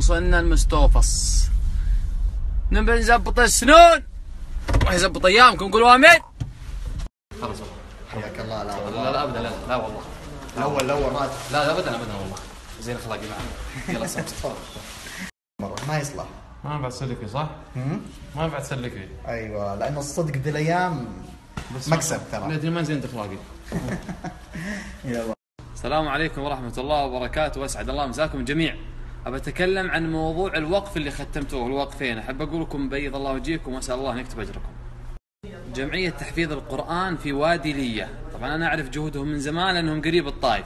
وصلنا المستوفص. نبي نزبط السنون ويزبط ايامكم. قولوا امين. خلاص حياك الله. لا والله لا ابدا لا والله الاول ما لا ابدا والله زين اخلاقي معنا. يلا صبت مرة ما يصلح. ما ينفع تسلكي صح؟ ما ينفع تسلكي. ايوه لانه الصدق ذي الايام مكسب ترى. لا ما زين اخلاقي. يلا. السلام عليكم ورحمة الله وبركاته، واسعد الله مساكم جميع. أبى أتكلم عن موضوع الوقف اللي ختمتوه، الوقفين. أحب أقول لكم بيض الله وجهكم وأسأل الله أن يكتب أجركم. جمعية تحفيظ القرآن في وادي لية، طبعا أنا أعرف جهودهم من زمان لأنهم قريب الطائف.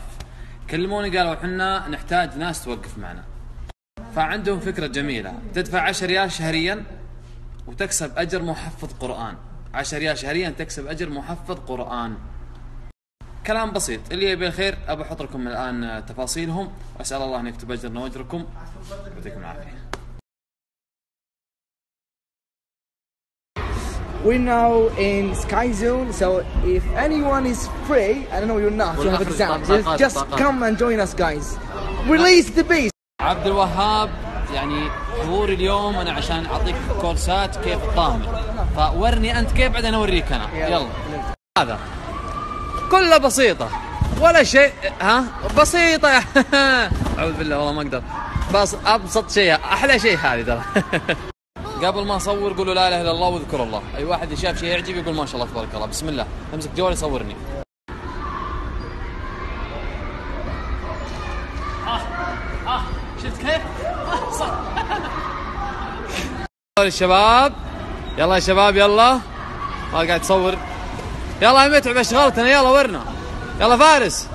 كلموني قالوا حنا نحتاج ناس توقف معنا. فعندهم فكرة جميلة، تدفع 10 ريال شهريا وتكسب أجر محفظ قرآن. 10 ريال شهريا تكسب أجر محفظ قرآن. كلام بسيط، اللي يبي الخير أبى أحط لكم الآن تفاصيلهم، وأسأل الله أن يكتب أجرنا وأجركم. يعطيكم العافية. We're now in Sky Zone, so if anyone is free, I don't know you're not, you have exams, just come and join us guys. Release the beast. عبد الوهاب، يعني حضوري اليوم أنا عشان أعطيك كورسات كيف تطامر، فورني أنت كيف بعدين أوريك أنا. يلا. هذا كلها بسيطة ولا شيء، ها بسيطة. أعوذ بالله والله ما أقدر، بس أبسط شيء أحلى شيء هذه ترى. قبل ما أصور قولوا لا إله إلا الله واذكروا الله. أي واحد شاف شيء يعجب يقول ما شاء الله تبارك الله، بسم الله، امسك جوالي صورني. شفت كيف؟ صح. الشباب يلا يا شباب يلا، ما قاعد تصور. يلا يا متعب اشغلتنا، يلا ورنا. يلا فارس.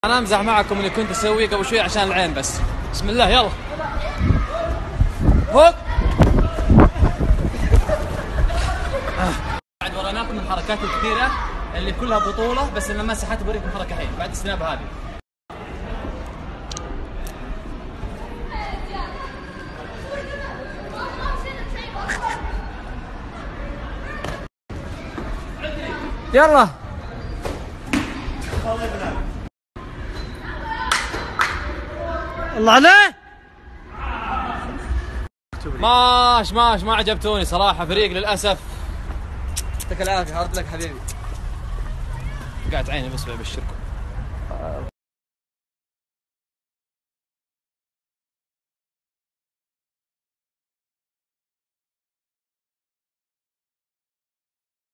انا امزح معكم اللي كنت اسويه قبل شوي عشان العين بس. بسم الله يلا. هوب. بعد وراناكم الحركات الكثيرة اللي كلها بطولة، بس لما مسحت بوريكم حركة الحين بعد السناب هذه. يلا الله عليه. ماش ما عجبتوني صراحة، فريق للأسف. يعطيك العافية، هارد لك حبيبي. قاعد عيني بس ببشركم.